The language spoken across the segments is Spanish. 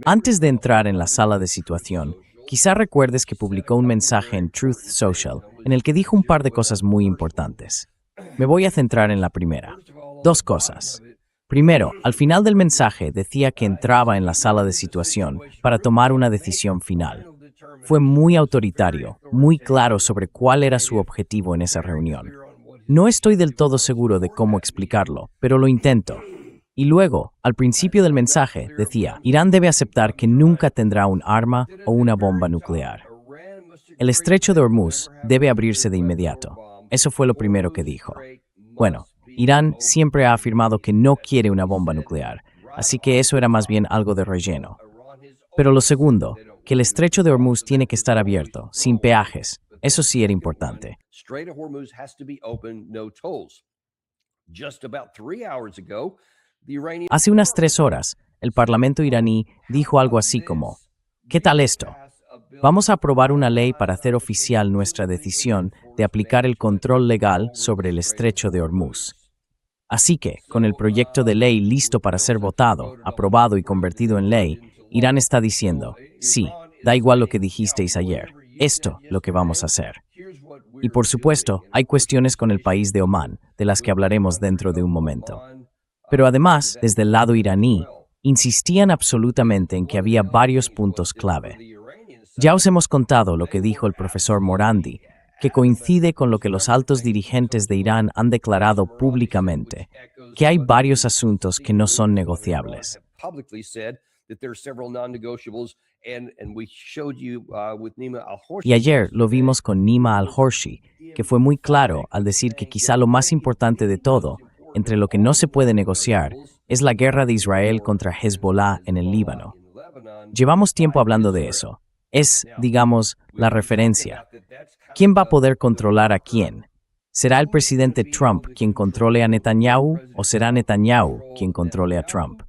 Antes de entrar en la sala de situación, quizá recuerdes que publicó un mensaje en Truth Social en el que dijo un par de cosas muy importantes. Me voy a centrar en la primera. Dos cosas. Primero, al final del mensaje decía que entraba en la sala de situación para tomar una decisión final. Fue muy autoritario, muy claro sobre cuál era su objetivo en esa reunión. No estoy del todo seguro de cómo explicarlo, pero lo intento. Y luego, al principio del mensaje, decía, Irán debe aceptar que nunca tendrá un arma o una bomba nuclear. El estrecho de Hormuz debe abrirse de inmediato. Eso fue lo primero que dijo. Bueno, Irán siempre ha afirmado que no quiere una bomba nuclear, así que eso era más bien algo de relleno. Pero lo segundo, que el estrecho de Hormuz tiene que estar abierto, sin peajes. Eso sí era importante. Hace unas 3 horas, el Parlamento iraní dijo algo así como, ¿qué tal esto? Vamos a aprobar una ley para hacer oficial nuestra decisión de aplicar el control legal sobre el estrecho de Hormuz. Así que, con el proyecto de ley listo para ser votado, aprobado y convertido en ley, Irán está diciendo, sí, da igual lo que dijisteis ayer, esto lo que vamos a hacer. Y por supuesto, hay cuestiones con el país de Omán, de las que hablaremos dentro de un momento. Pero además, desde el lado iraní, insistían absolutamente en que había varios puntos clave. Ya os hemos contado lo que dijo el profesor Morandi, que coincide con lo que los altos dirigentes de Irán han declarado públicamente, que hay varios asuntos que no son negociables. Y ayer lo vimos con Nima al-Horshi, que fue muy claro al decir que quizá lo más importante de todo, entre lo que no se puede negociar, es la guerra de Israel contra Hezbollah en el Líbano. Llevamos tiempo hablando de eso. Es, digamos, la referencia. ¿Quién va a poder controlar a quién? ¿Será el presidente Trump quien controle a Netanyahu o será Netanyahu quien controle a Trump?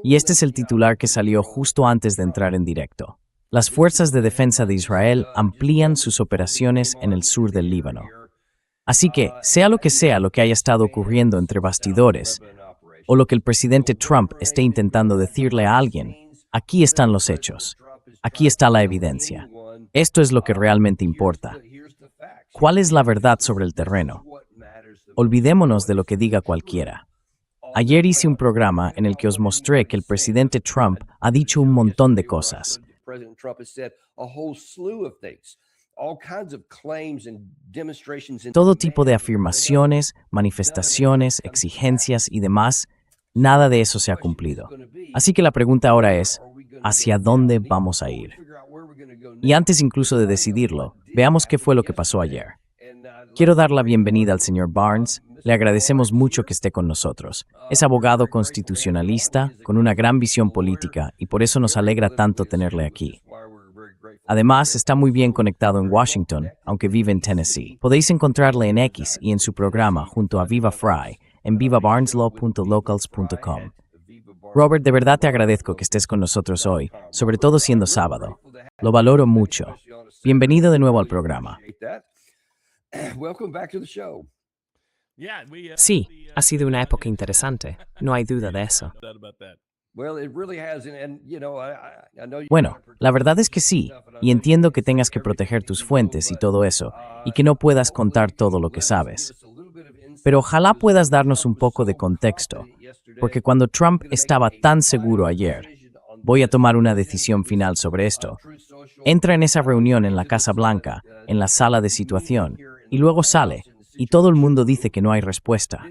Y este es el titular que salió justo antes de entrar en directo. Las fuerzas de defensa de Israel amplían sus operaciones en el sur del Líbano. Así que, sea lo que haya estado ocurriendo entre bastidores, o lo que el presidente Trump esté intentando decirle a alguien, aquí están los hechos. Aquí está la evidencia. Esto es lo que realmente importa. ¿Cuál es la verdad sobre el terreno? Olvidémonos de lo que diga cualquiera. Ayer hice un programa en el que os mostré que el presidente Trump ha dicho un montón de cosas. Todo tipo de afirmaciones, manifestaciones, exigencias y demás, nada de eso se ha cumplido. Así que la pregunta ahora es, ¿hacia dónde vamos a ir? Y antes incluso de decidirlo, veamos qué fue lo que pasó ayer. Quiero dar la bienvenida al señor Barnes. Le agradecemos mucho que esté con nosotros. Es abogado constitucionalista, con una gran visión política, y por eso nos alegra tanto tenerle aquí. Además, está muy bien conectado en Washington, aunque vive en Tennessee. Podéis encontrarle en X y en su programa junto a Viva Fry en vivabarneslaw.locals.com. Robert, de verdad te agradezco que estés con nosotros hoy, sobre todo siendo sábado. Lo valoro mucho. Bienvenido de nuevo al programa. Sí, ha sido una época interesante, no hay duda de eso. Bueno, la verdad es que sí, y entiendo que tengas que proteger tus fuentes y todo eso, y que no puedas contar todo lo que sabes. Pero ojalá puedas darnos un poco de contexto, porque cuando Trump estaba tan seguro ayer, voy a tomar una decisión final sobre esto, entra en esa reunión en la Casa Blanca, en la sala de situación, y luego sale, y todo el mundo dice que no hay respuesta.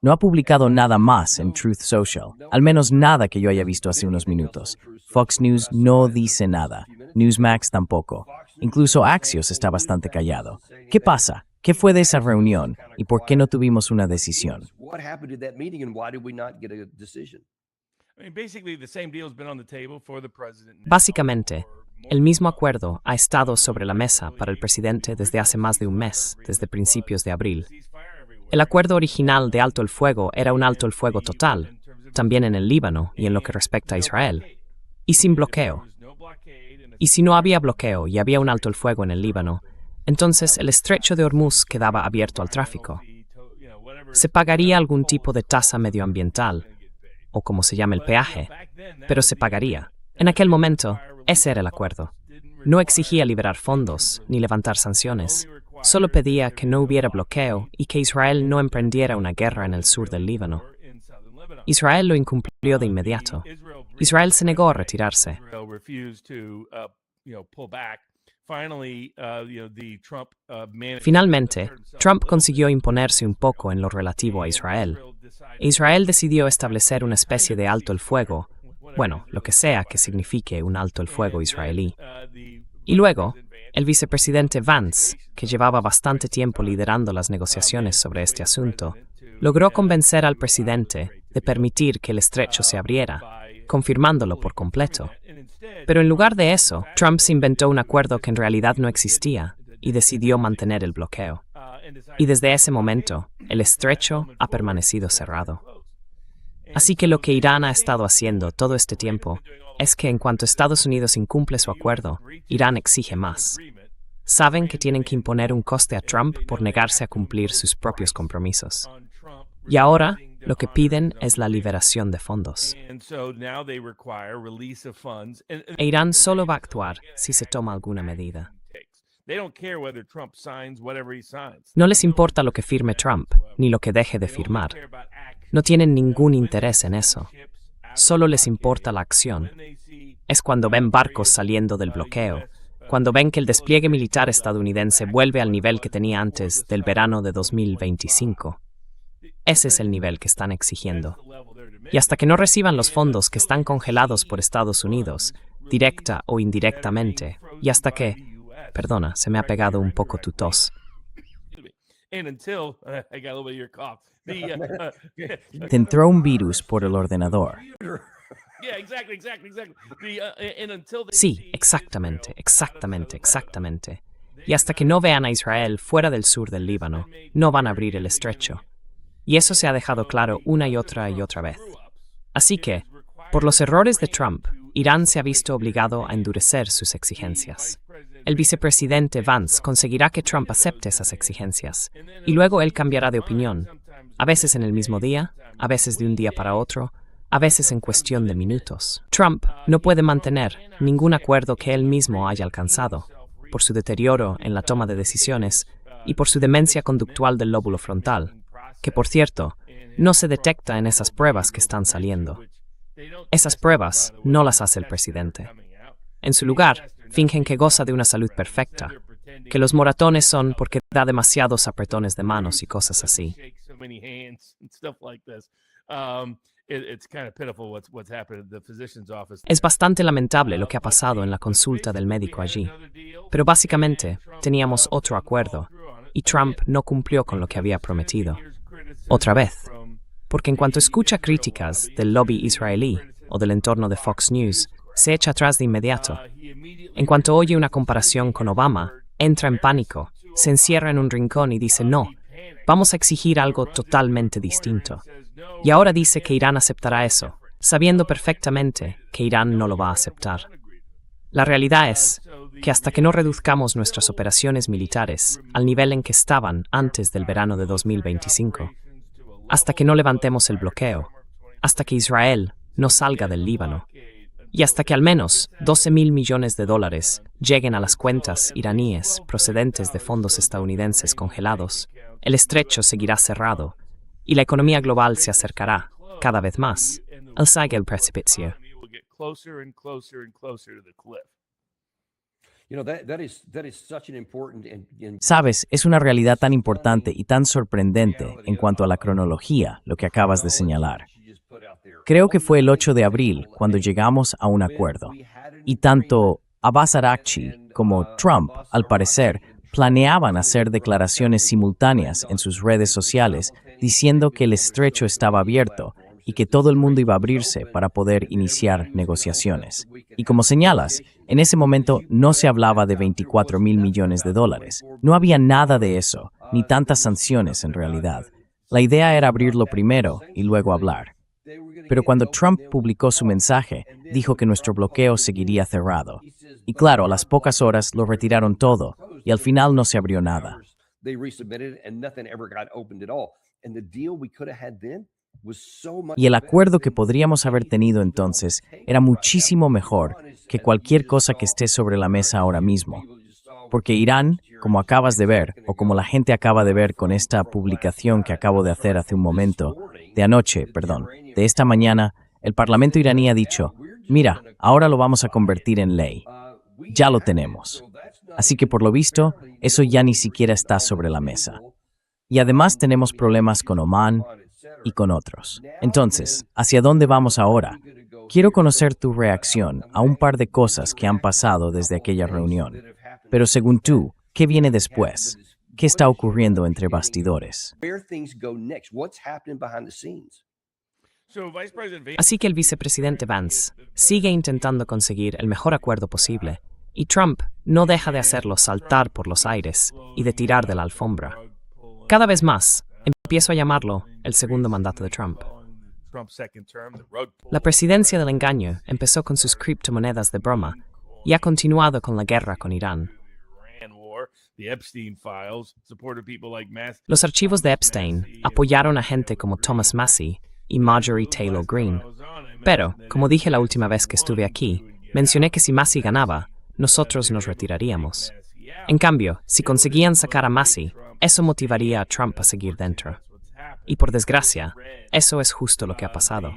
No ha publicado nada más en Truth Social, al menos nada que yo haya visto hace unos minutos. Fox News no dice nada, Newsmax tampoco. Incluso Axios está bastante callado. ¿Qué pasa? ¿Qué fue de esa reunión y por qué no tuvimos una decisión? Básicamente, el mismo acuerdo ha estado sobre la mesa para el presidente desde hace más de un mes, desde principios de abril. El acuerdo original de alto el fuego era un alto el fuego total, también en el Líbano y en lo que respecta a Israel, y sin bloqueo. Y si no había bloqueo y había un alto el fuego en el Líbano, entonces el estrecho de Hormuz quedaba abierto al tráfico. Se pagaría algún tipo de tasa medioambiental, o como se llama el peaje, pero se pagaría. En aquel momento, ese era el acuerdo. No exigía liberar fondos ni levantar sanciones. Solo pedía que no hubiera bloqueo y que Israel no emprendiera una guerra en el sur del Líbano. Israel lo incumplió de inmediato. Israel se negó a retirarse. Finalmente, Trump consiguió imponerse un poco en lo relativo a Israel. Israel decidió establecer una especie de alto el fuego, bueno, lo que sea que signifique un alto el fuego israelí. Y luego, el vicepresidente Vance, que llevaba bastante tiempo liderando las negociaciones sobre este asunto, logró convencer al presidente de permitir que el estrecho se abriera, confirmándolo por completo. Pero en lugar de eso, Trump se inventó un acuerdo que en realidad no existía y decidió mantener el bloqueo. Y desde ese momento, el estrecho ha permanecido cerrado. Así que lo que Irán ha estado haciendo todo este tiempo es que en cuanto Estados Unidos incumple su acuerdo, Irán exige más. Saben que tienen que imponer un coste a Trump por negarse a cumplir sus propios compromisos. Y ahora, lo que piden es la liberación de fondos. E Irán solo va a actuar si se toma alguna medida. No les importa lo que firme Trump, ni lo que deje de firmar. No tienen ningún interés en eso. Solo les importa la acción. Es cuando ven barcos saliendo del bloqueo, cuando ven que el despliegue militar estadounidense vuelve al nivel que tenía antes del verano de 2025. Ese es el nivel que están exigiendo. Y hasta que no reciban los fondos que están congelados por Estados Unidos, directa o indirectamente, y hasta que... Perdona, se me ha pegado un poco tu tos. Te entró un virus por el ordenador. Sí, exactamente. Y hasta que no vean a Israel fuera del sur del Líbano, no van a abrir el estrecho. Y eso se ha dejado claro una y otra vez. Así que, por los errores de Trump, Irán se ha visto obligado a endurecer sus exigencias. El vicepresidente Vance conseguirá que Trump acepte esas exigencias, y luego él cambiará de opinión, a veces en el mismo día, a veces de un día para otro, a veces en cuestión de minutos. Trump no puede mantener ningún acuerdo que él mismo haya alcanzado, por su deterioro en la toma de decisiones y por su demencia conductual del lóbulo frontal, que por cierto, no se detecta en esas pruebas que están saliendo. Esas pruebas no las hace el presidente. En su lugar, fingen que goza de una salud perfecta, que los moratones son porque da demasiados apretones de manos y cosas así. Es bastante lamentable lo que ha pasado en la consulta del médico allí, pero básicamente teníamos otro acuerdo y Trump no cumplió con lo que había prometido. Otra vez, porque en cuanto escucha críticas del lobby israelí o del entorno de Fox News, se echa atrás de inmediato. En cuanto oye una comparación con Obama, entra en pánico, se encierra en un rincón y dice no, vamos a exigir algo totalmente distinto. Y ahora dice que Irán aceptará eso, sabiendo perfectamente que Irán no lo va a aceptar. La realidad es que hasta que no reduzcamos nuestras operaciones militares al nivel en que estaban antes del verano de 2025, hasta que no levantemos el bloqueo, hasta que Israel no salga del Líbano, y hasta que al menos 12.000 millones de dólares lleguen a las cuentas iraníes procedentes de fondos estadounidenses congelados, el estrecho seguirá cerrado y la economía global se acercará, cada vez más, al saque del precipicio. Sabes, es una realidad tan importante y tan sorprendente en cuanto a la cronología, lo que acabas de señalar. Creo que fue el 8 de abril cuando llegamos a un acuerdo. Y tanto Abbas Araghchi como Trump, al parecer, planeaban hacer declaraciones simultáneas en sus redes sociales diciendo que el estrecho estaba abierto y que todo el mundo iba a abrirse para poder iniciar negociaciones. Y como señalas, en ese momento no se hablaba de 24.000 millones de dólares. No había nada de eso, ni tantas sanciones en realidad. La idea era abrirlo primero y luego hablar. Pero cuando Trump publicó su mensaje, dijo que nuestro bloqueo seguiría cerrado. Y claro, a las pocas horas lo retiraron todo, y al final no se abrió nada. Y el acuerdo que podríamos haber tenido entonces era muchísimo mejor que cualquier cosa que esté sobre la mesa ahora mismo. Porque Irán, como acabas de ver, o como la gente acaba de ver con esta publicación que acabo de hacer hace un momento, de esta mañana, el Parlamento iraní ha dicho, mira, ahora lo vamos a convertir en ley. Ya lo tenemos. Así que por lo visto, eso ya ni siquiera está sobre la mesa. Y además tenemos problemas con Omán y con otros. Entonces, ¿hacia dónde vamos ahora? Quiero conocer tu reacción a un par de cosas que han pasado desde aquella reunión. Pero según tú, ¿qué viene después? ¿Qué está ocurriendo entre bastidores? Así que el vicepresidente Vance sigue intentando conseguir el mejor acuerdo posible, y Trump no deja de hacerlo saltar por los aires y de tirar de la alfombra. Cada vez más, empiezo a llamarlo el segundo mandato de Trump. La presidencia del engaño empezó con sus criptomonedas de broma y ha continuado con la guerra con Irán. Los archivos de Epstein apoyaron a gente como Thomas Massie y Marjorie Taylor Greene. Pero, como dije la última vez que estuve aquí, mencioné que si Massie ganaba, nosotros nos retiraríamos. En cambio, si conseguían sacar a Massie, eso motivaría a Trump a seguir dentro. Y por desgracia, eso es justo lo que ha pasado.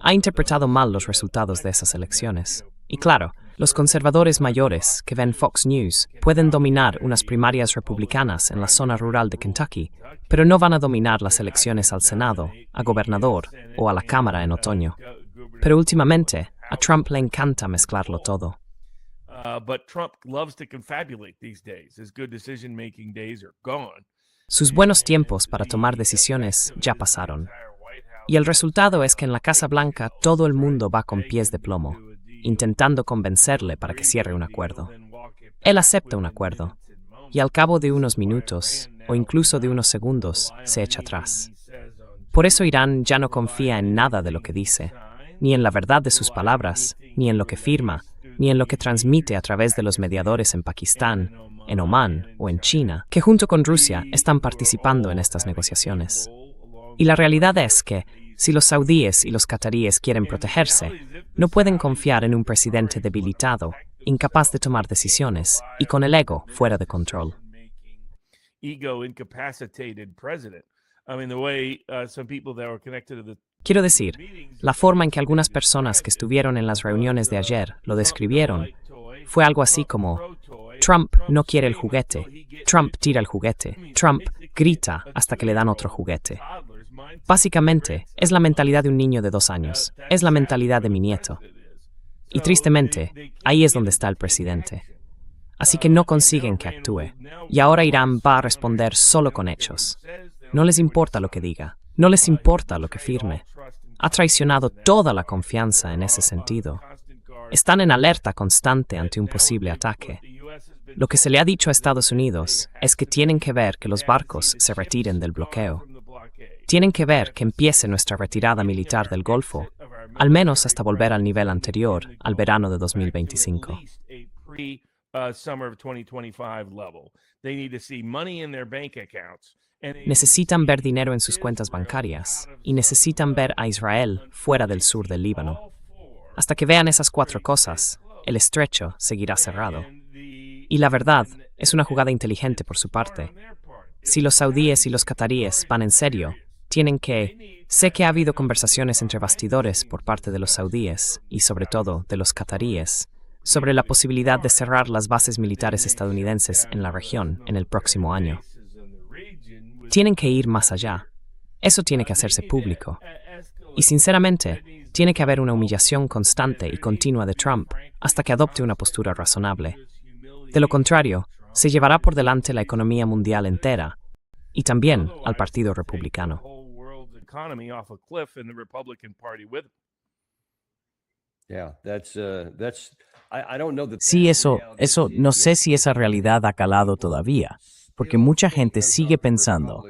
Ha interpretado mal los resultados de esas elecciones. Y claro, los conservadores mayores que ven Fox News pueden dominar unas primarias republicanas en la zona rural de Kentucky, pero no van a dominar las elecciones al Senado, a gobernador o a la Cámara en otoño. Pero últimamente, a Trump le encanta mezclarlo todo. Sus buenos tiempos para tomar decisiones ya pasaron. Y el resultado es que en la Casa Blanca todo el mundo va con pies de plomo, intentando convencerle para que cierre un acuerdo. Él acepta un acuerdo, y al cabo de unos minutos, o incluso de unos segundos, se echa atrás. Por eso Irán ya no confía en nada de lo que dice, ni en la verdad de sus palabras, ni en lo que firma, ni en lo que transmite a través de los mediadores en Pakistán, en Omán o en China, que junto con Rusia están participando en estas negociaciones. Y la realidad es que, si los saudíes y los cataríes quieren protegerse, no pueden confiar en un presidente debilitado, incapaz de tomar decisiones y con el ego fuera de control. Quiero decir, la forma en que algunas personas que estuvieron en las reuniones de ayer lo describieron fue algo así como: Trump no quiere el juguete, Trump tira el juguete, Trump grita hasta que le dan otro juguete. Básicamente, es la mentalidad de un niño de 2 años, es la mentalidad de mi nieto. Y tristemente, ahí es donde está el presidente. Así que no consiguen que actúe. Y ahora Irán va a responder solo con hechos. No les importa lo que diga, no les importa lo que firme. Ha traicionado toda la confianza en ese sentido. Están en alerta constante ante un posible ataque. Lo que se le ha dicho a Estados Unidos es que tienen que ver que los barcos se retiren del bloqueo. Tienen que ver que empiece nuestra retirada militar del Golfo, al menos hasta volver al nivel anterior, al verano de 2025. Necesitan ver dinero en sus cuentas bancarias y necesitan ver a Israel fuera del sur del Líbano. Hasta que vean esas 4 cosas, el estrecho seguirá cerrado. Y la verdad, es una jugada inteligente por su parte. Si los saudíes y los cataríes van en serio, tienen que... Sé que ha habido conversaciones entre bastidores por parte de los saudíes y sobre todo de los cataríes sobre la posibilidad de cerrar las bases militares estadounidenses en la región en el próximo año. Tienen que ir más allá. Eso tiene que hacerse público. Y sinceramente, tiene que haber una humillación constante y continua de Trump hasta que adopte una postura razonable. De lo contrario, se llevará por delante la economía mundial entera y también al Partido Republicano. Sí, eso, no sé si esa realidad ha calado todavía, porque mucha gente sigue pensando,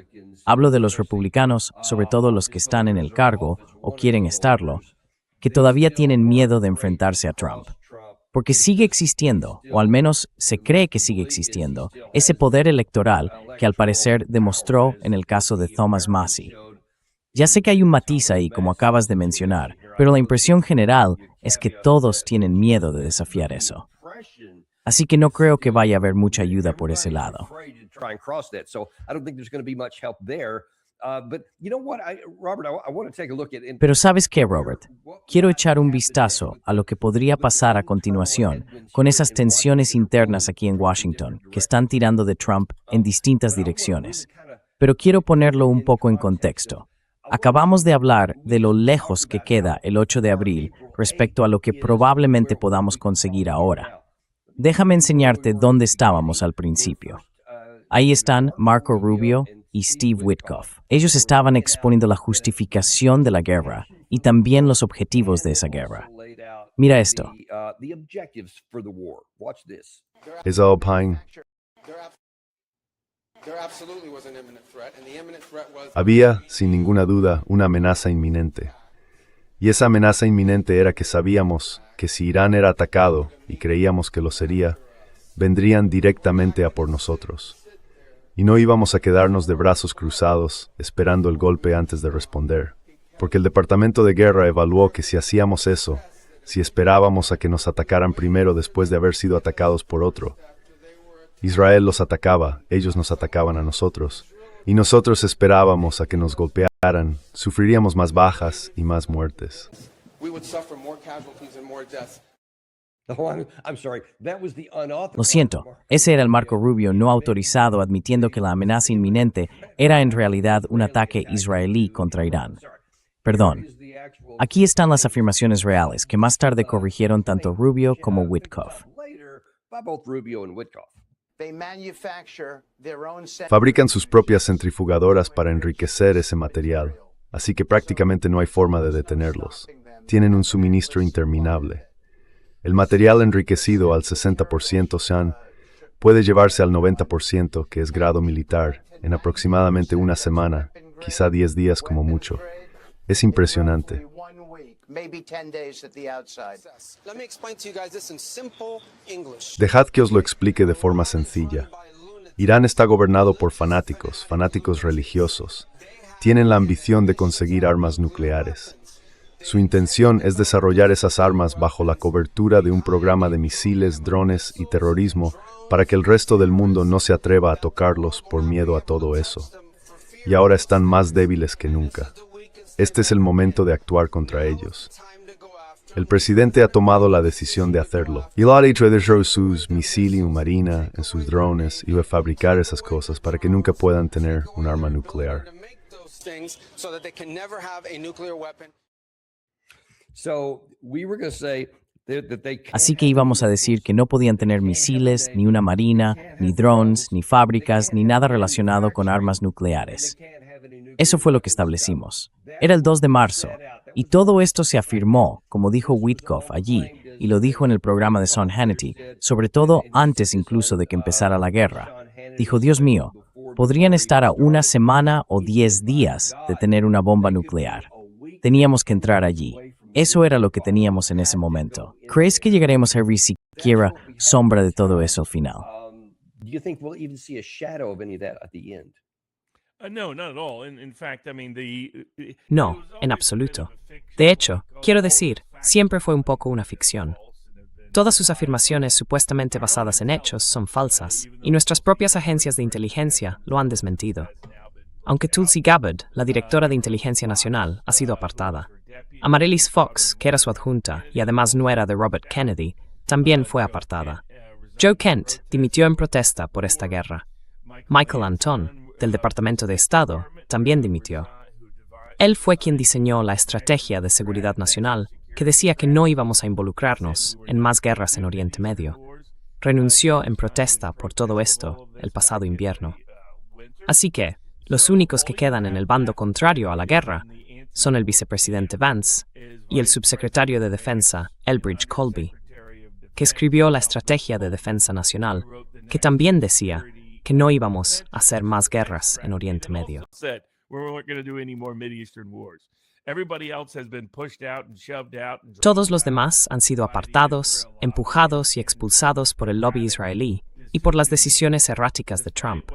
hablo de los republicanos, sobre todo los que están en el cargo o quieren estarlo, que todavía tienen miedo de enfrentarse a Trump. Porque sigue existiendo, o al menos se cree que sigue existiendo, ese poder electoral que al parecer demostró en el caso de Thomas Massie. Ya sé que hay un matiz ahí, como acabas de mencionar, pero la impresión general es que todos tienen miedo de desafiar eso. Así que no creo que vaya a haber mucha ayuda por ese lado. Pero ¿sabes qué, Robert? Quiero echar un vistazo a lo que podría pasar a continuación con esas tensiones internas aquí en Washington, que están tirando de Trump en distintas direcciones. Pero quiero ponerlo un poco en contexto. Acabamos de hablar de lo lejos que queda el 8 de abril respecto a lo que probablemente podamos conseguir ahora. Déjame enseñarte dónde estábamos al principio. Ahí están Marco Rubio y Steve Witkoff. Ellos estaban exponiendo la justificación de la guerra y también los objetivos de esa guerra. Mira esto. Es Alpine. Había, sin ninguna duda, una amenaza inminente. Y esa amenaza inminente era que sabíamos que si Irán era atacado, y creíamos que lo sería, vendrían directamente a por nosotros. Y no íbamos a quedarnos de brazos cruzados, esperando el golpe antes de responder. Porque el Departamento de Guerra evaluó que si hacíamos eso, si esperábamos a que nos atacaran primero después de haber sido atacados por otro, Israel los atacaba, ellos nos atacaban a nosotros, y nosotros esperábamos a que nos golpearan, sufriríamos más bajas y más muertes. Lo siento, ese era el Marco Rubio no autorizado admitiendo que la amenaza inminente era en realidad un ataque israelí contra Irán. Perdón. Aquí están las afirmaciones reales que más tarde corrigieron tanto Rubio como Witkoff. Fabrican sus propias centrifugadoras para enriquecer ese material, así que prácticamente no hay forma de detenerlos. Tienen un suministro interminable. El material enriquecido al 60% SAN puede llevarse al 90%, que es grado militar, en aproximadamente una semana, quizá 10 días como mucho. Es impresionante. Dejad que os lo explique de forma sencilla. Irán está gobernado por fanáticos religiosos. Tienen la ambición de conseguir armas nucleares. Su intención es desarrollar esas armas bajo la cobertura de un programa de misiles, drones y terrorismo para que el resto del mundo no se atreva a tocarlos por miedo a todo eso. Y ahora están más débiles que nunca. Este es el momento de actuar contra ellos. El presidente ha tomado la decisión de hacerlo. Y lo ha hecho de sus misiles marina, en sus drones, y de fabricar esas cosas para que nunca puedan tener un arma nuclear. Así que íbamos a decir que no podían tener misiles, ni una marina, ni drones, ni fábricas, ni nada relacionado con armas nucleares. Eso fue lo que establecimos. Era el 2 de marzo, y todo esto se afirmó, como dijo Witkoff allí, y lo dijo en el programa de Sean Hannity, sobre todo antes incluso de que empezara la guerra. Dijo, Dios mío, podrían estar a una semana o 10 días de tener una bomba nuclear. Teníamos que entrar allí. Eso era lo que teníamos en ese momento. ¿Crees que llegaremos a ver siquiera sombra de todo eso al final? No, en absoluto. De hecho, quiero decir, siempre fue un poco una ficción. Todas sus afirmaciones supuestamente basadas en hechos son falsas, y nuestras propias agencias de inteligencia lo han desmentido. Aunque Tulsi Gabbard, la directora de Inteligencia Nacional, ha sido apartada. Amaryllis Fox, que era su adjunta y además nuera de Robert Kennedy, también fue apartada. Joe Kent dimitió en protesta por esta guerra. Michael Anton, del Departamento de Estado, también dimitió. Él fue quien diseñó la estrategia de seguridad nacional que decía que no íbamos a involucrarnos en más guerras en Oriente Medio. Renunció en protesta por todo esto el pasado invierno. Así que, los únicos que quedan en el bando contrario a la guerra son el vicepresidente Vance y el subsecretario de Defensa, Elbridge Colby, que escribió la Estrategia de Defensa Nacional, que también decía que no íbamos a hacer más guerras en Oriente Medio. Todos los demás han sido apartados, empujados y expulsados por el lobby israelí y por las decisiones erráticas de Trump.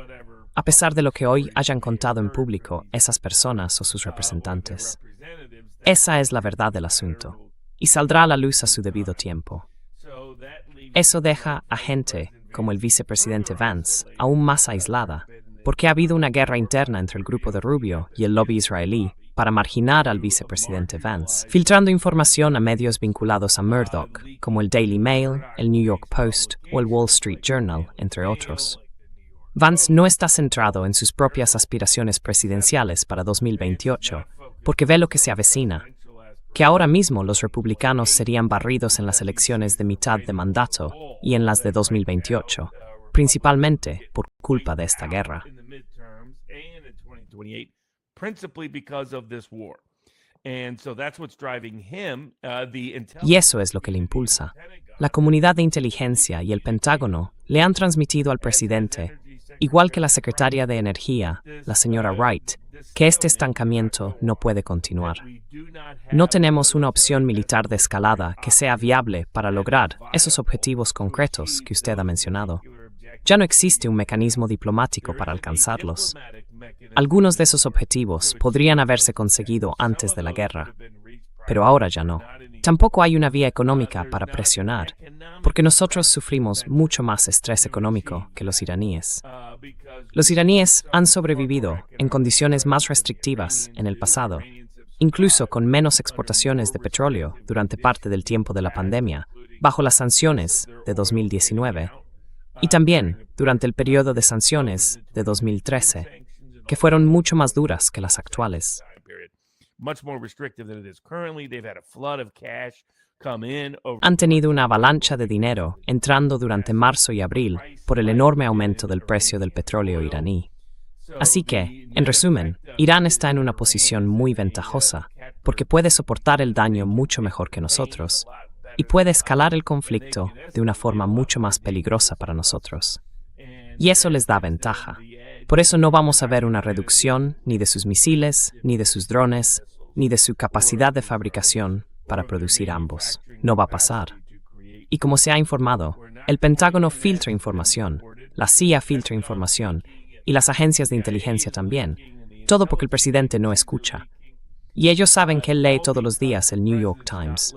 a pesar de lo que hoy hayan contado en público esas personas o sus representantes. Esa es la verdad del asunto, y saldrá a la luz a su debido tiempo. Eso deja a gente como el vicepresidente Vance aún más aislada, porque ha habido una guerra interna entre el grupo de Rubio y el lobby israelí para marginar al vicepresidente Vance, filtrando información a medios vinculados a Murdoch, como el Daily Mail, el New York Post o el Wall Street Journal, entre otros. Vance no está centrado en sus propias aspiraciones presidenciales para 2028, porque ve lo que se avecina, que ahora mismo los republicanos serían barridos en las elecciones de mitad de mandato y en las de 2028, principalmente por culpa de esta guerra. Y eso es lo que le impulsa. La comunidad de inteligencia y el Pentágono le han transmitido al presidente, igual que la secretaria de Energía, la señora Wright, que este estancamiento no puede continuar. No tenemos una opción militar de escalada que sea viable para lograr esos objetivos concretos que usted ha mencionado. Ya no existe un mecanismo diplomático para alcanzarlos. Algunos de esos objetivos podrían haberse conseguido antes de la guerra, pero ahora ya no. Tampoco hay una vía económica para presionar, porque nosotros sufrimos mucho más estrés económico que los iraníes. Los iraníes han sobrevivido en condiciones más restrictivas en el pasado, incluso con menos exportaciones de petróleo durante parte del tiempo de la pandemia, bajo las sanciones de 2019, y también durante el periodo de sanciones de 2013, que fueron mucho más duras que las actuales. Han tenido una avalancha de dinero entrando durante marzo y abril por el enorme aumento del precio del petróleo iraní. Así que, en resumen, Irán está en una posición muy ventajosa porque puede soportar el daño mucho mejor que nosotros y puede escalar el conflicto de una forma mucho más peligrosa para nosotros. Y eso les da ventaja. Por eso no vamos a ver una reducción ni de sus misiles, ni de sus drones, ni de su capacidad de fabricación para producir ambos. No va a pasar. Y como se ha informado, el Pentágono filtra información, la CIA filtra información, y las agencias de inteligencia también, todo porque el presidente no escucha. Y ellos saben que él lee todos los días el New York Times.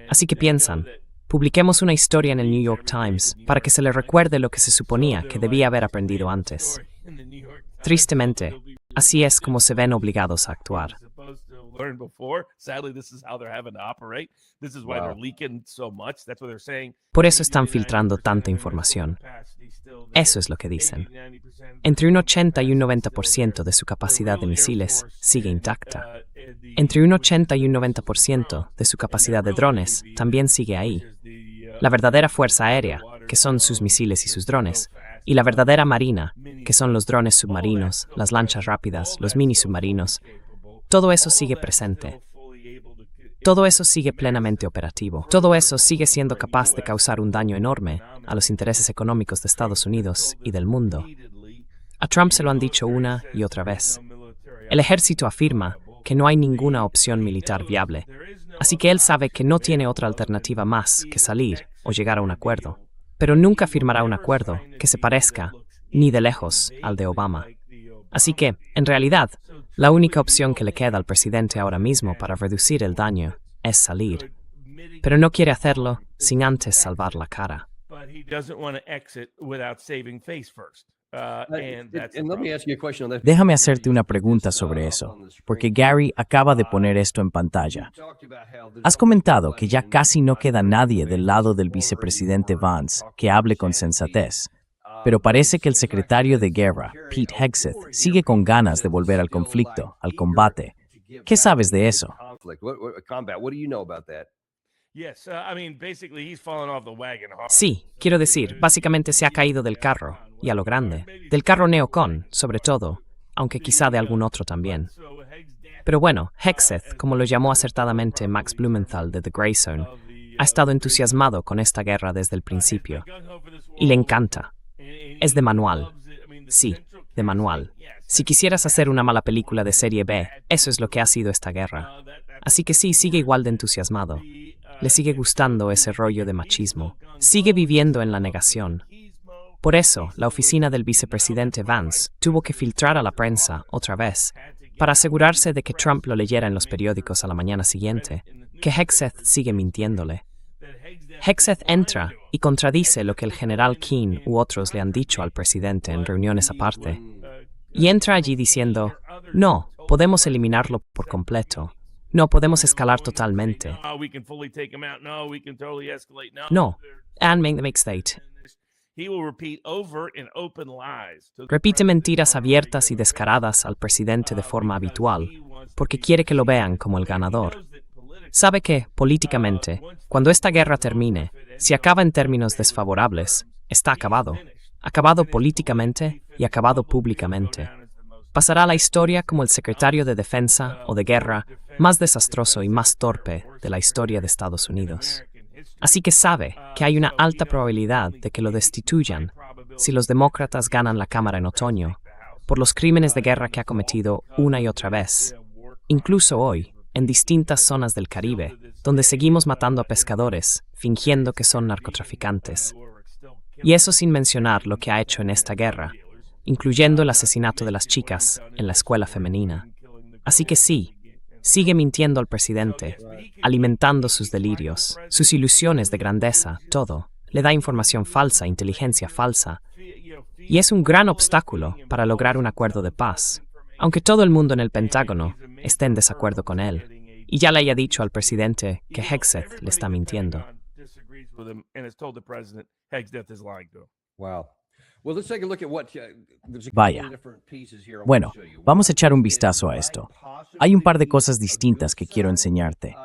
Así que piensan, publiquemos una historia en el New York Times para que se le recuerde lo que se suponía que debía haber aprendido antes. Tristemente, así es como se ven obligados a actuar. Por eso están filtrando tanta información. Eso es lo que dicen. Entre un 80 y un 90% de su capacidad de misiles sigue intacta. Entre un 80 y un 90% de su capacidad de drones también sigue ahí. La verdadera fuerza aérea, que son sus misiles y sus drones, y la verdadera marina, que son los drones submarinos, las lanchas rápidas, los mini submarinos, todo eso sigue presente. Todo eso sigue plenamente operativo. Todo eso sigue siendo capaz de causar un daño enorme a los intereses económicos de Estados Unidos y del mundo. A Trump se lo han dicho una y otra vez. El ejército afirma que no hay ninguna opción militar viable, así que él sabe que no tiene otra alternativa más que salir o llegar a un acuerdo, pero nunca firmará un acuerdo que se parezca, ni de lejos, al de Obama. Así que, en realidad, la única opción que le queda al presidente ahora mismo para reducir el daño es salir, pero no quiere hacerlo sin antes salvar la cara. Déjame hacerte una pregunta sobre eso, porque Gary acaba de poner esto en pantalla. Has comentado que ya casi no queda nadie del lado del vicepresidente Vance que hable con sensatez, pero parece que el secretario de Guerra, Pete Hegseth, sigue con ganas de volver al conflicto, al combate. ¿Qué sabes de eso? Sí, quiero decir, básicamente se ha caído del carro, y a lo grande. Del carro neocon, sobre todo, aunque quizá de algún otro también. Pero bueno, Hegseth, como lo llamó acertadamente Max Blumenthal de The Grey Zone, ha estado entusiasmado con esta guerra desde el principio. Y le encanta. Es de manual. Sí, de manual. Si quisieras hacer una mala película de serie B, eso es lo que ha sido esta guerra. Así que sí, sigue igual de entusiasmado. Le sigue gustando ese rollo de machismo. Sigue viviendo en la negación. Por eso, la oficina del vicepresidente Vance tuvo que filtrar a la prensa, otra vez, para asegurarse de que Trump lo leyera en los periódicos a la mañana siguiente, que Hegseth sigue mintiéndole. Hegseth entra y contradice lo que el general Keane u otros le han dicho al presidente en reuniones aparte. Y entra allí diciendo, no, podemos eliminarlo por completo. No, podemos escalar totalmente. No, and make state. Repite mentiras abiertas y descaradas al presidente de forma habitual, porque quiere que lo vean como el ganador. Sabe que, políticamente, cuando esta guerra termine, si acaba en términos desfavorables, está acabado. Acabado políticamente y acabado públicamente. Pasará a la historia como el secretario de Defensa o de Guerra más desastroso y más torpe de la historia de Estados Unidos. Así que sabe que hay una alta probabilidad de que lo destituyan si los demócratas ganan la Cámara en otoño, por los crímenes de guerra que ha cometido una y otra vez, incluso hoy, en distintas zonas del Caribe, donde seguimos matando a pescadores, fingiendo que son narcotraficantes. Y eso sin mencionar lo que ha hecho en esta guerra, incluyendo el asesinato de las chicas en la escuela femenina. Así que sí, sigue mintiendo al presidente, alimentando sus delirios, sus ilusiones de grandeza, todo. Le da información falsa, inteligencia falsa. Y es un gran obstáculo para lograr un acuerdo de paz, aunque todo el mundo en el Pentágono esté en desacuerdo con él, y ya le haya dicho al presidente que Hegseth le está mintiendo. Vaya. Bueno, vamos a echar un vistazo a esto. Hay un par de cosas distintas que quiero enseñarte.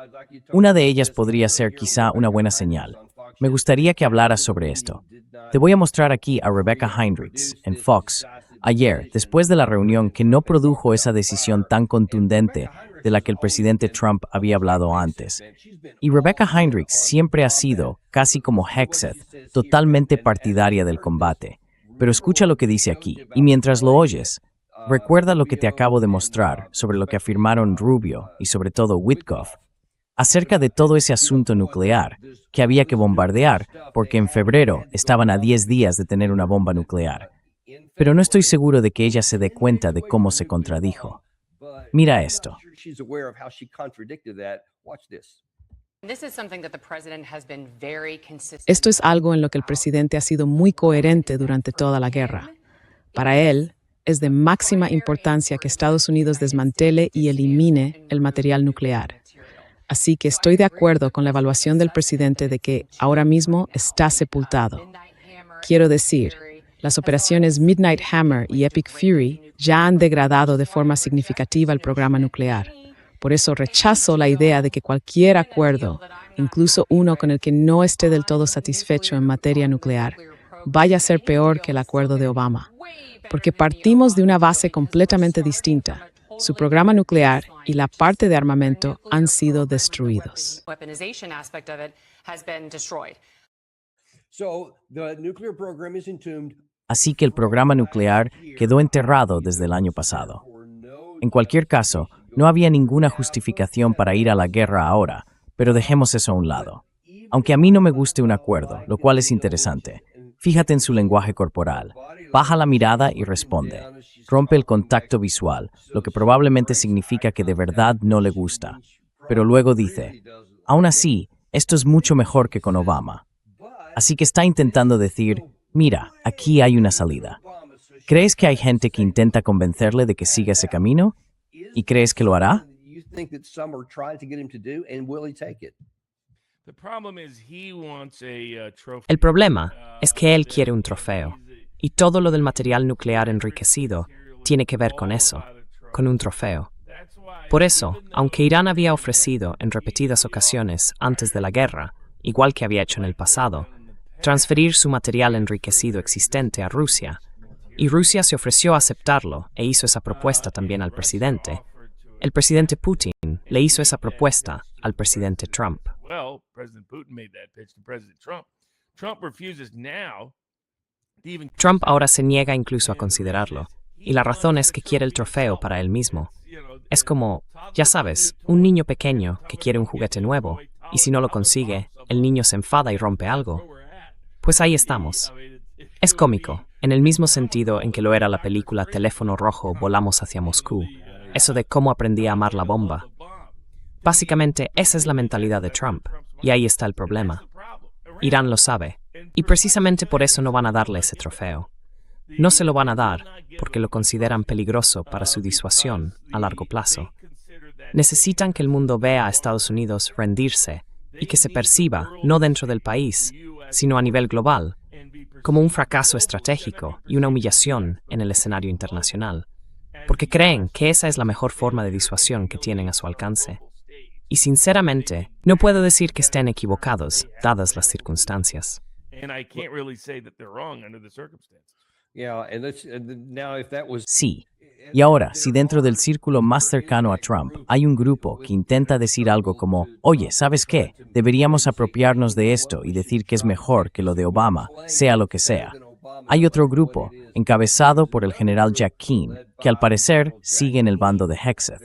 Una de ellas podría ser quizá una buena señal. Me gustaría que hablaras sobre esto. Te voy a mostrar aquí a Rebecca Heinrichs, en Fox, ayer, después de la reunión que no produjo esa decisión tan contundente de la que el presidente Trump había hablado antes. Y Rebecca Heinrichs siempre ha sido, casi como Hegseth, totalmente partidaria del combate. Pero escucha lo que dice aquí, y mientras lo oyes, recuerda lo que te acabo de mostrar sobre lo que afirmaron Rubio y sobre todo Witkoff, acerca de todo ese asunto nuclear que había que bombardear porque en febrero estaban a 10 días de tener una bomba nuclear. Pero no estoy seguro de que ella se dé cuenta de cómo se contradijo. Mira esto. Esto es algo en lo que el presidente ha sido muy coherente durante toda la guerra. Para él, es de máxima importancia que Estados Unidos desmantele y elimine el material nuclear. Así que estoy de acuerdo con la evaluación del presidente de que ahora mismo está sepultado. Quiero decir, las operaciones Midnight Hammer y Epic Fury ya han degradado de forma significativa el programa nuclear. Por eso rechazo la idea de que cualquier acuerdo, incluso uno con el que no esté del todo satisfecho en materia nuclear, vaya a ser peor que el acuerdo de Obama. Porque partimos de una base completamente distinta. Su programa nuclear y la parte de armamento han sido destruidos. Así que el programa nuclear quedó enterrado desde el año pasado. En cualquier caso, no había ninguna justificación para ir a la guerra ahora, pero dejemos eso a un lado. Aunque a mí no me guste un acuerdo, lo cual es interesante, fíjate en su lenguaje corporal. Baja la mirada y responde. Rompe el contacto visual, lo que probablemente significa que de verdad no le gusta. Pero luego dice, aún así, esto es mucho mejor que con Obama. Así que está intentando decir, mira, aquí hay una salida. ¿Crees que hay gente que intenta convencerle de que siga ese camino? ¿Y crees que lo hará? El problema es que él quiere un trofeo, y todo lo del material nuclear enriquecido tiene que ver con eso, con un trofeo. Por eso, aunque Irán había ofrecido en repetidas ocasiones antes de la guerra, igual que había hecho en el pasado, transferir su material enriquecido existente a Rusia, y Rusia se ofreció a aceptarlo e hizo esa propuesta también al presidente, el presidente Putin le hizo esa propuesta al presidente Trump. Trump ahora se niega incluso a considerarlo, y la razón es que quiere el trofeo para él mismo. Es como, ya sabes, un niño pequeño que quiere un juguete nuevo, y si no lo consigue, el niño se enfada y rompe algo. Pues ahí estamos. Es cómico, en el mismo sentido en que lo era la película Teléfono Rojo, Volamos hacia Moscú. Eso de cómo aprendí a amar la bomba. Básicamente, esa es la mentalidad de Trump, y ahí está el problema. Irán lo sabe, y precisamente por eso no van a darle ese trofeo. No se lo van a dar porque lo consideran peligroso para su disuasión a largo plazo. Necesitan que el mundo vea a Estados Unidos rendirse y que se perciba, no dentro del país, sino a nivel global, como un fracaso estratégico y una humillación en el escenario internacional, porque creen que esa es la mejor forma de disuasión que tienen a su alcance. Y sinceramente, no puedo decir que estén equivocados, dadas las circunstancias. Sí. Y ahora, si dentro del círculo más cercano a Trump hay un grupo que intenta decir algo como, oye, ¿sabes qué? Deberíamos apropiarnos de esto y decir que es mejor que lo de Obama, sea lo que sea. Hay otro grupo, encabezado por el general Jack Keane, que al parecer sigue en el bando de Hegseth.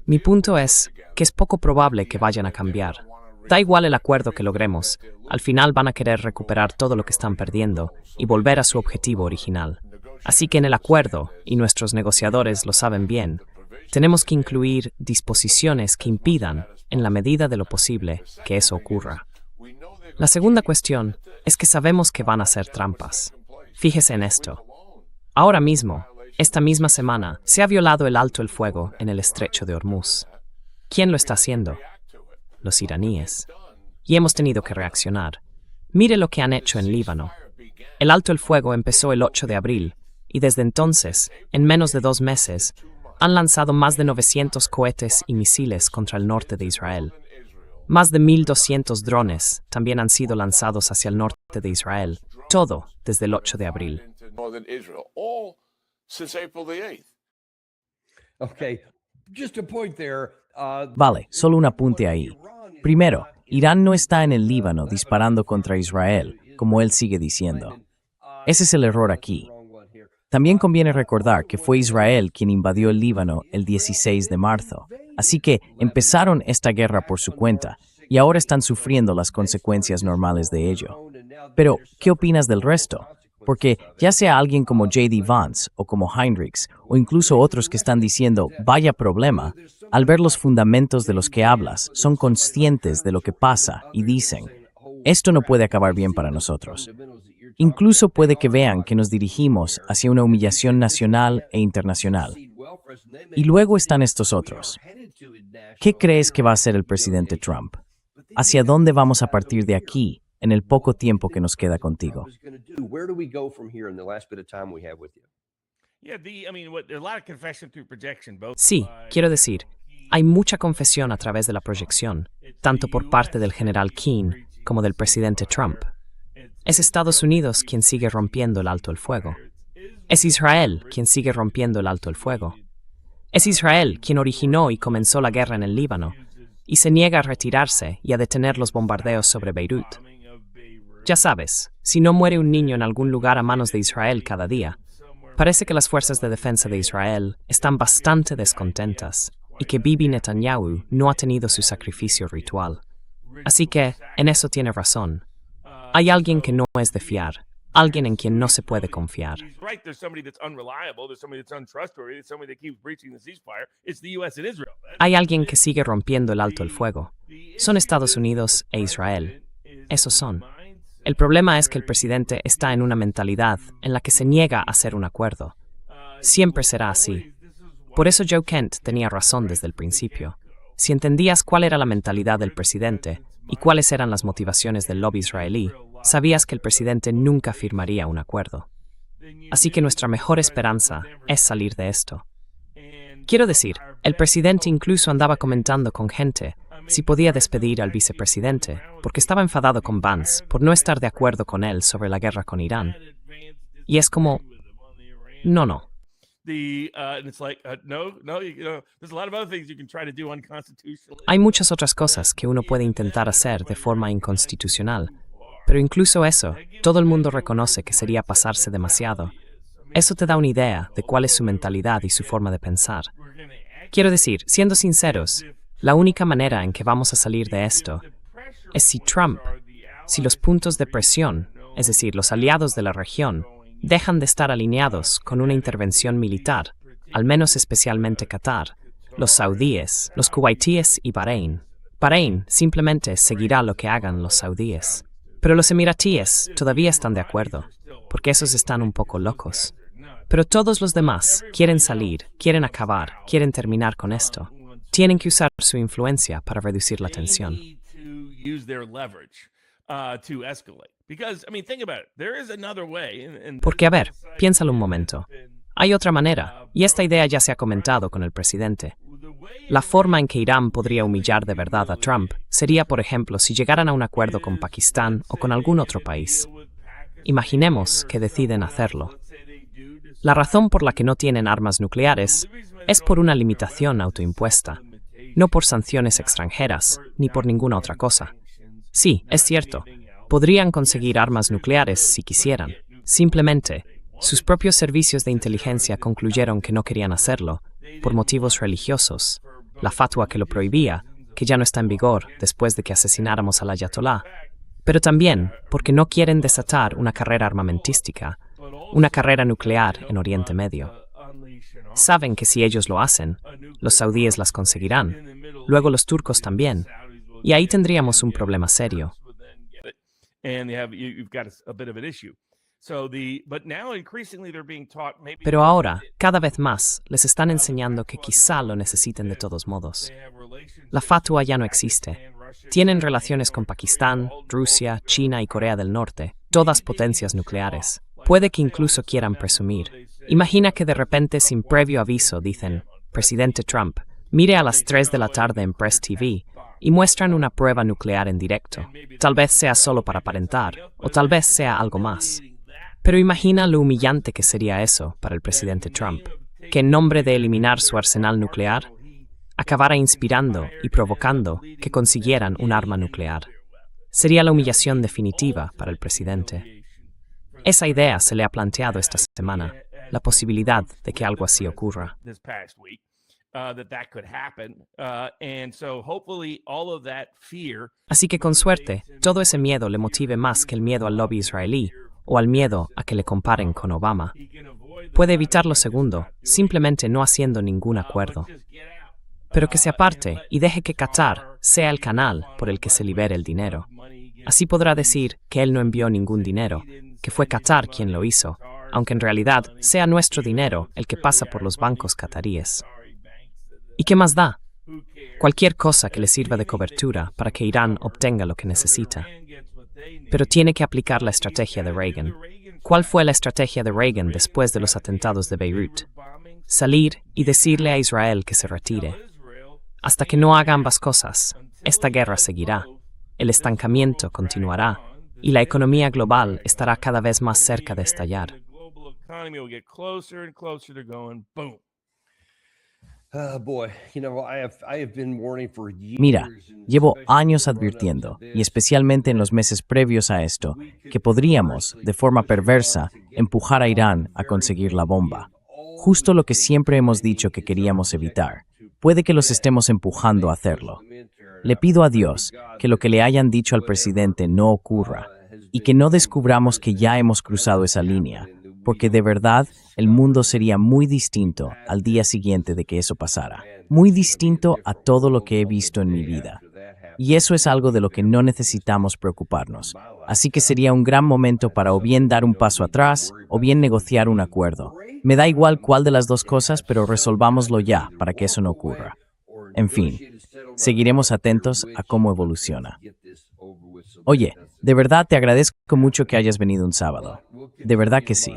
Mi punto es que es poco probable que vayan a cambiar. Da igual el acuerdo que logremos, al final van a querer recuperar todo lo que están perdiendo y volver a su objetivo original. Así que en el acuerdo, y nuestros negociadores lo saben bien, tenemos que incluir disposiciones que impidan, en la medida de lo posible, que eso ocurra. La segunda cuestión es que sabemos que van a ser trampas. Fíjese en esto. Ahora mismo, esta misma semana, se ha violado el alto el fuego en el estrecho de Hormuz. ¿Quién lo está haciendo? Los iraníes. Y hemos tenido que reaccionar. Mire lo que han hecho en Líbano. El alto el fuego empezó el 8 de abril, y desde entonces, en menos de 2 meses, han lanzado más de 900 cohetes y misiles contra el norte de Israel. Más de 1.200 drones también han sido lanzados hacia el norte de Israel, todo desde el 8 de abril. Vale, solo un apunte ahí. Primero, Irán no está en el Líbano disparando contra Israel, como él sigue diciendo. Ese es el error aquí. También conviene recordar que fue Israel quien invadió el Líbano el 16 de marzo. Así que empezaron esta guerra por su cuenta y ahora están sufriendo las consecuencias normales de ello. Pero, ¿qué opinas del resto? Porque ya sea alguien como J.D. Vance o como Heinrichs o incluso otros que están diciendo vaya problema, al ver los fundamentos de los que hablas, son conscientes de lo que pasa y dicen, esto no puede acabar bien para nosotros. Incluso puede que vean que nos dirigimos hacia una humillación nacional e internacional. Y luego están estos otros. ¿Qué crees que va a hacer el presidente Trump? ¿Hacia dónde vamos a partir de aquí en el poco tiempo que nos queda contigo? Sí, quiero decir, hay mucha confesión a través de la proyección, tanto por parte del general Keane como del presidente Trump. Es Estados Unidos quien sigue rompiendo el alto el fuego. Es Israel quien sigue rompiendo el alto el fuego. Es Israel quien originó y comenzó la guerra en el Líbano, y se niega a retirarse y a detener los bombardeos sobre Beirut. Ya sabes, si no muere un niño en algún lugar a manos de Israel cada día, parece que las fuerzas de defensa de Israel están bastante descontentas y que Bibi Netanyahu no ha tenido su sacrificio ritual. Así que, en eso tiene razón. Hay alguien que no es de fiar, alguien en quien no se puede confiar. Hay alguien que sigue rompiendo el alto el fuego. Son Estados Unidos e Israel. Esos son. El problema es que el presidente está en una mentalidad en la que se niega a hacer un acuerdo. Siempre será así. Por eso Joe Kent tenía razón desde el principio. Si entendías cuál era la mentalidad del presidente y cuáles eran las motivaciones del lobby israelí, sabías que el presidente nunca firmaría un acuerdo. Así que nuestra mejor esperanza es salir de esto. Quiero decir, el presidente incluso andaba comentando con gente si podía despedir al vicepresidente, porque estaba enfadado con Vance por no estar de acuerdo con él sobre la guerra con Irán. Y es como, no. Hay muchas otras cosas que uno puede intentar hacer de forma inconstitucional, pero incluso eso, todo el mundo reconoce que sería pasarse demasiado. Eso te da una idea de cuál es su mentalidad y su forma de pensar. Quiero decir, siendo sinceros, la única manera en que vamos a salir de esto es si los puntos de presión, es decir, los aliados de la región, dejan de estar alineados con una intervención militar, al menos especialmente Qatar, los saudíes, los kuwaitíes y Bahrein. Bahrein simplemente seguirá lo que hagan los saudíes. Pero los emiratíes todavía están de acuerdo, porque esos están un poco locos. Pero todos los demás quieren salir, quieren acabar, quieren terminar con esto. Tienen que usar su influencia para reducir la tensión. Porque, a ver, piénsalo un momento. Hay otra manera, y esta idea ya se ha comentado con el presidente. La forma en que Irán podría humillar de verdad a Trump sería, por ejemplo, si llegaran a un acuerdo con Pakistán o con algún otro país. Imaginemos que deciden hacerlo. La razón por la que no tienen armas nucleares es por una limitación autoimpuesta, no por sanciones extranjeras, ni por ninguna otra cosa. Sí, es cierto, podrían conseguir armas nucleares si quisieran. Simplemente, sus propios servicios de inteligencia concluyeron que no querían hacerlo, por motivos religiosos. La fatwa que lo prohibía, que ya no está en vigor después de que asesináramos al ayatolá, pero también porque no quieren desatar una carrera armamentística, una carrera nuclear en Oriente Medio. Saben que si ellos lo hacen, los saudíes las conseguirán, luego los turcos también, y ahí tendríamos un problema serio. Pero ahora, cada vez más, les están enseñando que quizá lo necesiten de todos modos. La fatwa ya no existe. Tienen relaciones con Pakistán, Rusia, China y Corea del Norte, todas potencias nucleares. Puede que incluso quieran presumir. Imagina que de repente, sin previo aviso, dicen, Presidente Trump, mire a las 3 de la tarde en Press TV, y muestran una prueba nuclear en directo. Tal vez sea solo para aparentar, o tal vez sea algo más. Pero imagina lo humillante que sería eso para el presidente Trump, que en nombre de eliminar su arsenal nuclear, acabara inspirando y provocando que consiguieran un arma nuclear. Sería la humillación definitiva para el presidente. Esa idea se le ha planteado esta semana, la posibilidad de que algo así ocurra. Así que con suerte, todo ese miedo le motive más que el miedo al lobby israelí o al miedo a que le comparen con Obama. Puede evitar lo segundo, simplemente no haciendo ningún acuerdo. Pero que se aparte y deje que Qatar sea el canal por el que se libere el dinero. Así podrá decir que él no envió ningún dinero, que fue Qatar quien lo hizo, aunque en realidad sea nuestro dinero el que pasa por los bancos qataríes. ¿Y qué más da? Cualquier cosa que le sirva de cobertura para que Irán obtenga lo que necesita. Pero tiene que aplicar la estrategia de Reagan. ¿Cuál fue la estrategia de Reagan después de los atentados de Beirut? Salir y decirle a Israel que se retire. Hasta que no haga ambas cosas, esta guerra seguirá, el estancamiento continuará y la economía global estará cada vez más cerca de estallar. Mira, llevo años advirtiendo, y especialmente en los meses previos a esto, que podríamos, de forma perversa, empujar a Irán a conseguir la bomba. Justo lo que siempre hemos dicho que queríamos evitar. Puede que los estemos empujando a hacerlo. Le pido a Dios que lo que le hayan dicho al presidente no ocurra y que no descubramos que ya hemos cruzado esa línea, porque de verdad el mundo sería muy distinto al día siguiente de que eso pasara. Muy distinto a todo lo que he visto en mi vida. Y eso es algo de lo que no necesitamos preocuparnos. Así que sería un gran momento para o bien dar un paso atrás o bien negociar un acuerdo. Me da igual cuál de las dos cosas, pero resolvámoslo ya para que eso no ocurra. En fin, seguiremos atentos a cómo evoluciona. Oye, de verdad te agradezco mucho que hayas venido un sábado. De verdad que sí.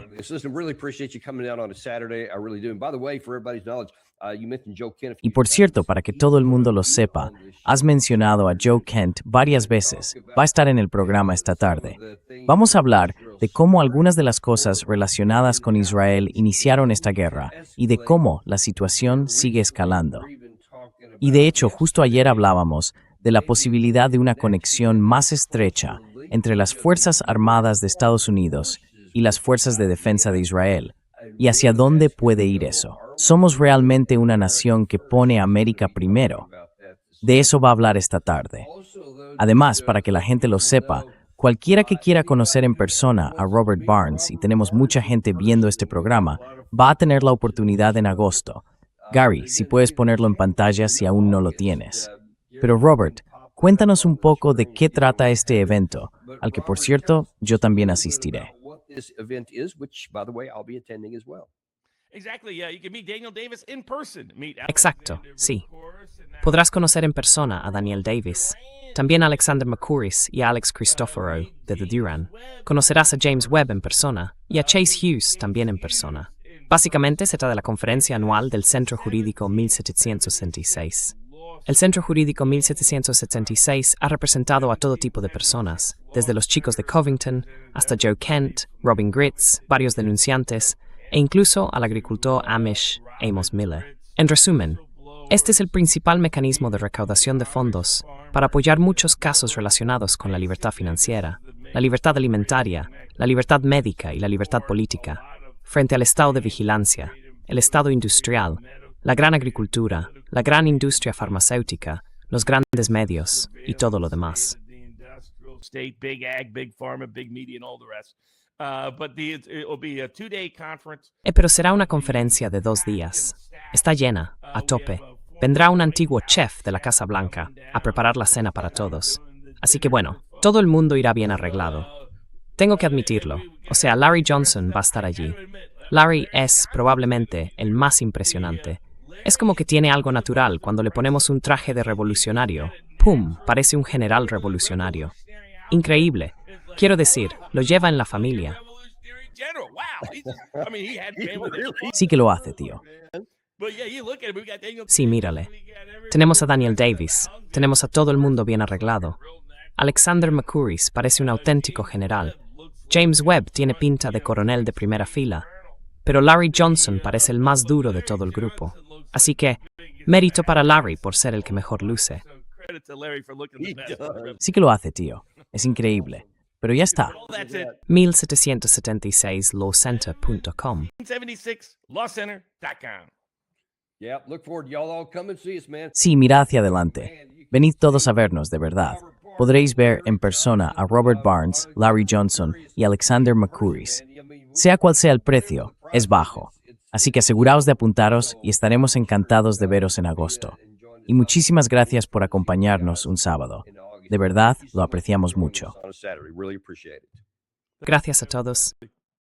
Y por cierto, para que todo el mundo lo sepa, has mencionado a Joe Kent varias veces. Va a estar en el programa esta tarde. Vamos a hablar de cómo algunas de las cosas relacionadas con Israel iniciaron esta guerra y de cómo la situación sigue escalando. Y de hecho, justo ayer hablábamos de la posibilidad de una conexión más estrecha entre las Fuerzas Armadas de Estados Unidos y las Fuerzas de Defensa de Israel, ¿Y hacia dónde puede ir eso? Somos realmente una nación que pone a América primero. De eso va a hablar esta tarde. Además, para que la gente lo sepa, cualquiera que quiera conocer en persona a Robert Barnes, y tenemos mucha gente viendo este programa, va a tener la oportunidad en agosto. Gary, si puedes ponerlo en pantalla si aún no lo tienes. Pero Robert, cuéntanos un poco de qué trata este evento, al que por cierto, yo también asistiré. Exacto, sí. Podrás conocer en persona a Daniel Davis, también a Alexander McCouris y a Alex Cristoforo de The Duran. Conocerás a James Webb en persona y a Chase Hughes también en persona. Básicamente se trata de la conferencia anual del Centro Jurídico 1776. El Centro Jurídico 1776 ha representado a todo tipo de personas, desde los chicos de Covington hasta Joe Kent, Robin Gritz, varios denunciantes e incluso al agricultor Amish Amos Miller. En resumen, este es el principal mecanismo de recaudación de fondos para apoyar muchos casos relacionados con la libertad financiera, la libertad alimentaria, la libertad médica y la libertad política, frente al estado de vigilancia, el estado industrial, la gran agricultura, la gran industria farmacéutica, los grandes medios y todo lo demás. Pero será una conferencia de 2 días. Está llena, a tope. Vendrá un antiguo chef de la Casa Blanca a preparar la cena para todos. Así que bueno, todo el mundo irá bien arreglado. Tengo que admitirlo, o sea, Larry Johnson va a estar allí. Larry es probablemente el más impresionante. Es como que tiene algo natural cuando le ponemos un traje de revolucionario. ¡Pum! Parece un general revolucionario. Increíble. Quiero decir, lo lleva en la familia. Sí que lo hace, tío. Sí, mírale. Tenemos a Daniel Davis. Tenemos a todo el mundo bien arreglado. Alexander McCouris parece un auténtico general. James Webb tiene pinta de coronel de primera fila. Pero Larry Johnson parece el más duro de todo el grupo. Así que, mérito para Larry por ser el que mejor luce. Sí que lo hace, tío. Es increíble. Pero ya está. 1776lawcenter.com. Sí, mira hacia adelante. Venid todos a vernos, de verdad. Podréis ver en persona a Robert Barnes, Larry Johnson y Alexander McCouris. Sea cual sea el precio, es bajo. Así que aseguraos de apuntaros y estaremos encantados de veros en agosto. Y muchísimas gracias por acompañarnos un sábado. De verdad, lo apreciamos mucho. Gracias a todos.